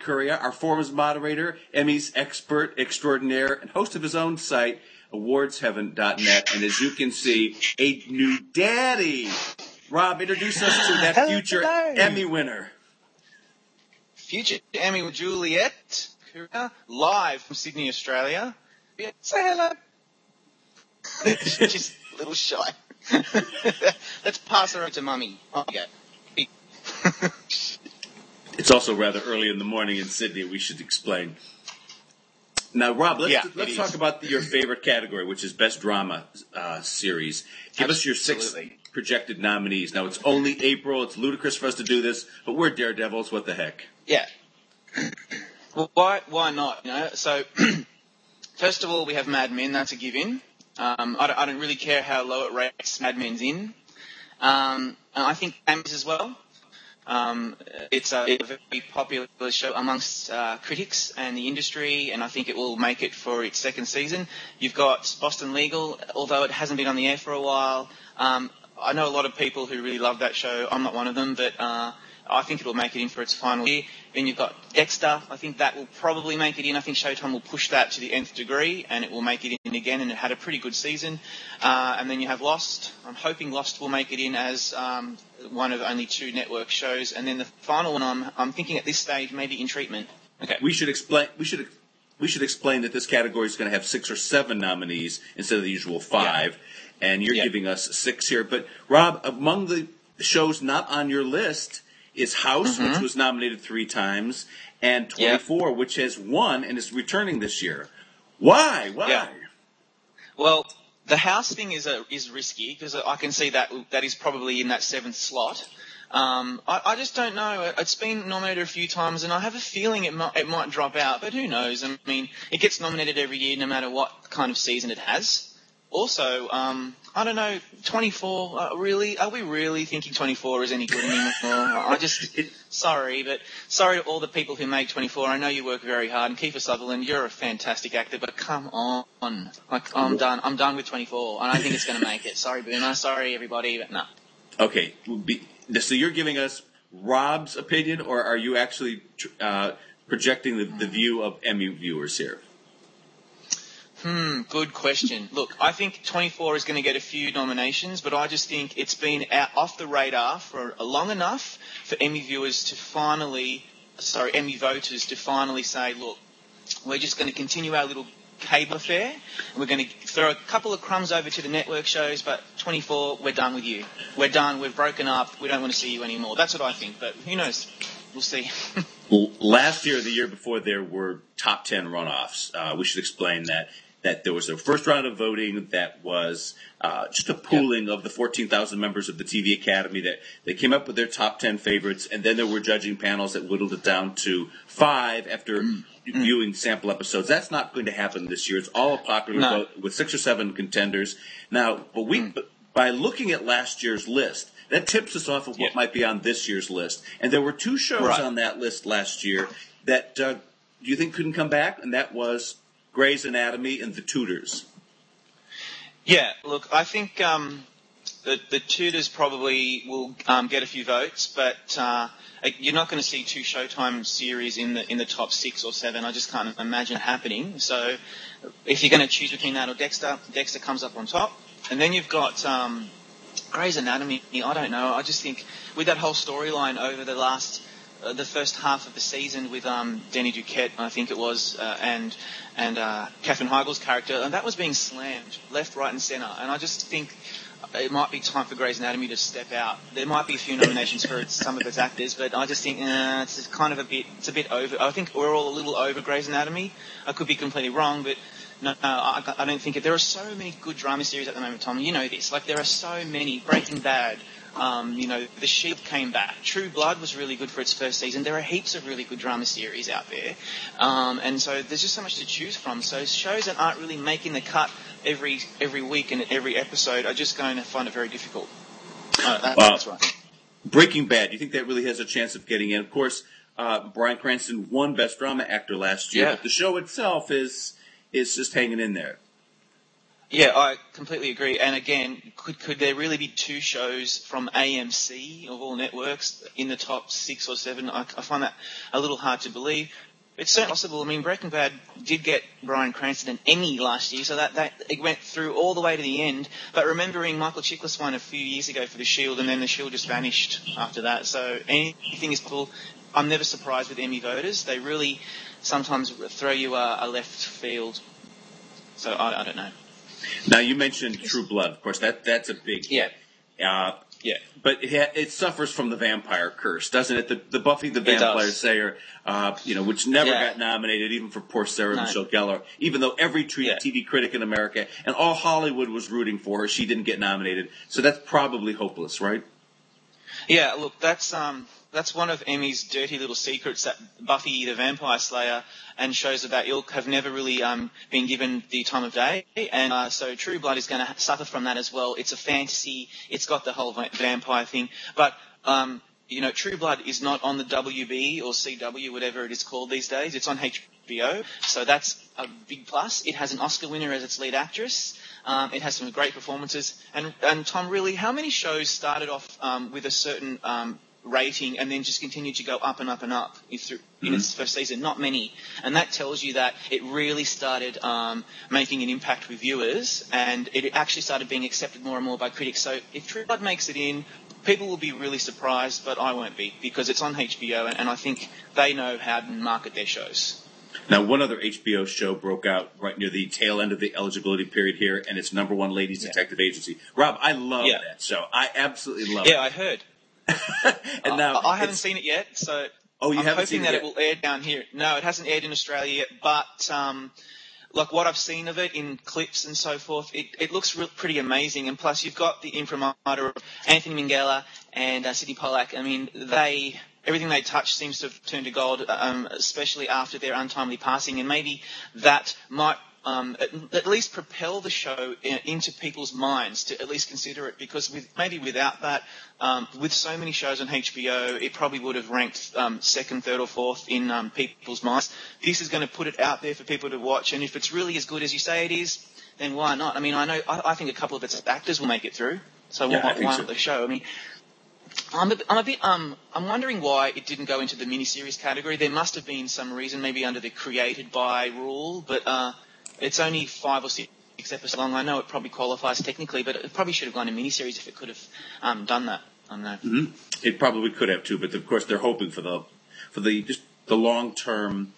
Licuria, our forums moderator, Emmys expert extraordinaire, and host of his own site, awardsheaven.net. And as you can see, a new daddy. Rob, introduce us to that future Emmy winner. Future Emmy with Juliet, live from Sydney, Australia. Say hello. Just a little shy. Let's pass her over to Mummy. Okay. It's also rather early in the morning in Sydney, we should explain. Now, Rob, let's talk about your favorite category, which is Best Drama Series. Give us your 6 projected nominees. Now, it's only April. It's ludicrous for us to do this, but we're daredevils. What the heck? Yeah. Well, why not? You know? So, first of all, we have Mad Men. That's a given. I don't really care how low it rates Mad Men's in. And I think Emmys as well. It's a very popular show amongst critics and the industry, and I think it will make it for its second season. You've got Boston Legal, although it hasn't been on the air for a while. I know a lot of people who really love that show. I'm not one of them, but I think it will make it in for its final year. Then you've got Dexter. I think that will probably make it in. I think Showtime will push that to the nth degree, and it will make it in again, and it had a pretty good season. And then you have Lost. I'm hoping Lost will make it in as one of only 2 network shows. And then the final one, I'm thinking at this stage, maybe In Treatment. Okay. We should explain that this category is going to have 6 or 7 nominees instead of the usual 5. Yeah. And you're giving us 6 here. But, Rob, among the shows not on your list is House, which was nominated 3 times, and 24, which has won and is returning this year. Why? Yeah. Well, the House thing is risky because I can see that is probably in that 7th slot. I just don't know. It's been nominated a few times, and I have a feeling it might drop out, but who knows? I mean, it gets nominated every year no matter what kind of season it has. Also, I don't know, 24, really? Are we really thinking 24 is any good anymore? Sorry to all the people who make 24. I know you work very hard, and Kiefer Sutherland, you're a fantastic actor, but come on. Like, I'm done with 24. I don't think it's going to make it. Sorry, Boomer. Sorry, everybody, but no. Okay, so you're giving us Rob's opinion, or are you actually projecting the view of Emmy viewers here? Good question. Look, I think 24 is going to get a few nominations, but I just think it's been off the radar for long enough for Emmy voters to finally say, look, we're just going to continue our little cable affair, and we're going to throw a couple of crumbs over to the network shows, but 24, we're done with you. We're done. We've broken up. We don't want to see you anymore. That's what I think, but who knows? We'll see. Last year, the year before, there were top 10 runoffs. We should explain that there was a first round of voting that was just a pooling of the 14,000 members of the TV Academy that they came up with their top 10 favorites, and then there were judging panels that whittled it down to 5 after viewing sample episodes. That's not going to happen this year. It's all a popular vote with 6 or 7 contenders. Now, but by looking at last year's list, that tips us off of what might be on this year's list. And there were 2 shows on that list last year that you think couldn't come back, and that was Grey's Anatomy and The Tudors. Yeah, look, I think the Tudors probably will get a few votes, but you're not going to see 2 Showtime series in the top 6 or 7. I just can't imagine it happening. So if you're going to choose between that or Dexter comes up on top. And then you've got Grey's Anatomy. I don't know. I just think with that whole storyline over the first half of the season with Danny Duquette, I think it was, and Katherine Heigl's character, and that was being slammed left, right, and centre. And I just think it might be time for Grey's Anatomy to step out. There might be a few nominations for some of its actors, but I just think it's kind of a bit over. I think we're all a little over Grey's Anatomy. I could be completely wrong, but no, I don't think it. There are so many good drama series at the moment, Tom. You know this. Like, there are so many. Breaking Bad. The Shield came back. True Blood was really good for its first season. There are heaps of really good drama series out there. And so there's just so much to choose from. So shows that aren't really making the cut every week and every episode are just going to find it very difficult. That's right. Breaking Bad, do you think that really has a chance of getting in? Of course, Bryan Cranston won Best Drama Actor last year, but the show itself is just hanging in there. Yeah, I completely agree. And again, could there really be two shows from AMC of all networks in the top 6 or 7? I find that a little hard to believe. It's certainly possible. I mean, Breaking Bad did get Bryan Cranston an Emmy last year, so that it went through all the way to the end. But remembering Michael Chiklis won a few years ago for The Shield, and then The Shield just vanished after that. So anything is possible. I'm never surprised with Emmy voters. They really sometimes throw you a left field. So I don't know. Now, you mentioned True Blood. Of course, that's a big hit. Yeah. But it suffers from the vampire curse, doesn't it? The Buffy the Vampire Slayer, which never got nominated, even for poor Sarah Michelle Gellar, even though every TV critic in America and all Hollywood was rooting for her, she didn't get nominated. So that's probably hopeless, right? Yeah, look, that's one of Emmy's dirty little secrets, that Buffy the Vampire Slayer and shows of that ilk have never really been given the time of day. And so True Blood is going to suffer from that as well. It's a fantasy. It's got the whole vampire thing. But, True Blood is not on the WB or CW, whatever it is called these days. It's on HBO. So that's a big plus. It has an Oscar winner as its lead actress. It has some great performances. And Tom, really, how many shows started off with a certain rating and then just continued to go up and up and up in its first season? Not many. And that tells you that it really started making an impact with viewers, and it actually started being accepted more and more by critics. So if True Blood makes it in, people will be really surprised, but I won't be, because it's on HBO, and I think they know how to market their shows. Now, one other HBO show broke out right near the tail end of the eligibility period here, and it's number one Ladies Detective Agency. Rob, I love that show. I absolutely love it. Yeah, I heard. And now I haven't seen it yet, so I'm hoping that it will air down here. No, it hasn't aired in Australia yet, but like what I've seen of it in clips and so forth, it looks pretty amazing. And plus, you've got the imprimatur of Anthony Minghella and Sidney Pollack. I mean, everything they touch seems to have turned to gold, especially after their untimely passing, and maybe that might at least propel the show into people's minds to at least consider it, because maybe without that, with so many shows on HBO, it probably would have ranked second, third or fourth in people's minds. This is going to put it out there for people to watch, and if it's really as good as you say it is, then why not? I mean, I think a couple of its actors will make it through, so why not the show? I mean, I'm wondering why it didn't go into the miniseries category. There must have been some reason, maybe under the created by rule, but it's only 5 or 6 episodes long. I know it probably qualifies technically, but it probably should have gone in miniseries if it could have done that. I don't know. Mm-hmm. It probably could have too, but of course they're hoping for the long term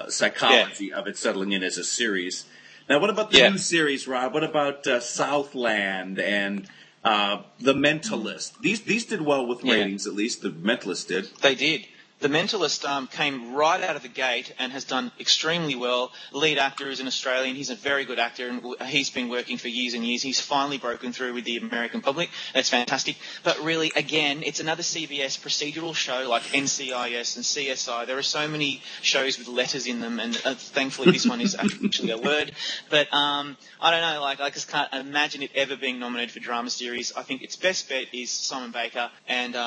psychology of it settling in as a series. Now, what about the new series, Rob? What about Southland and The Mentalist? These did well with ratings, at least. The Mentalist did. They did. The Mentalist came right out of the gate and has done extremely well. Lead actor is an Australian. He's a very good actor, and he's been working for years and years. He's finally broken through with the American public. That's fantastic. But really, again, it's another CBS procedural show like NCIS and CSI. There are so many shows with letters in them, and thankfully this one is actually a word. But I don't know. I just can't imagine it ever being nominated for drama series. I think its best bet is Simon Baker. And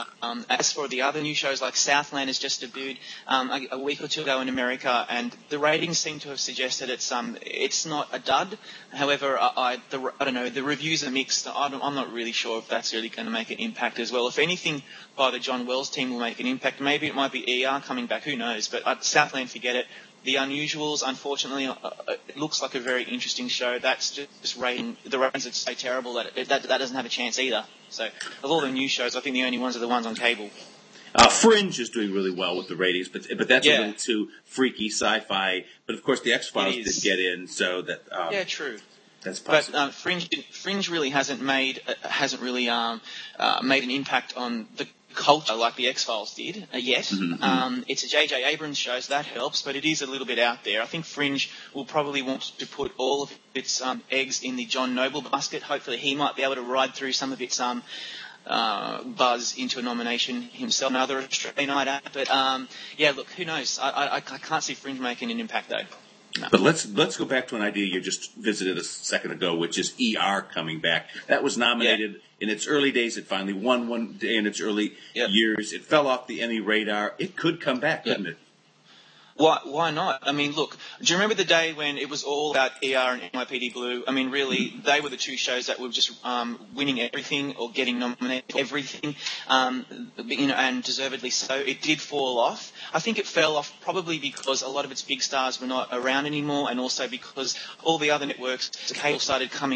as for the other new shows, like Southland is just debuted a week or two ago in America, and the ratings seem to have suggested it's not a dud. However, I don't know, the reviews are mixed. I'm not really sure if that's really going to make an impact as well. If anything, by the John Wells team will make an impact. Maybe it might be ER coming back. Who knows? But Southland, forget it. The Unusuals, unfortunately, it looks like a very interesting show. That's just rating. The ratings are so terrible that doesn't have a chance either. So, of all the new shows, I think the only ones are the ones on cable. Fringe is doing really well with the ratings, but that's a little too freaky sci-fi. But of course, the X-Files did get in, so that true. That's possible. But Fringe really hasn't made an impact on the culture like the X-Files did yet. Mm-hmm. It's a J.J. Abrams show, so that helps, but it is a little bit out there. I think Fringe will probably want to put all of its eggs in the John Noble basket. Hopefully, he might be able to ride through some of its buzz into a nomination himself, another Australian night. But look, who knows? I can't see Fringe making an impact though. No. But let's go back to an idea you just visited a second ago, which is ER coming back. That was nominated in its early days. It finally won one day in its early years. It fell off the Emmy radar. It could come back, couldn't it? Why not? I mean, look, do you remember the day when it was all about ER and NYPD Blue? I mean, really, they were the two shows that were just winning everything or getting nominated for everything, and deservedly so. It did fall off. I think it fell off probably because a lot of its big stars were not around anymore, and also because all the other networks, cable started coming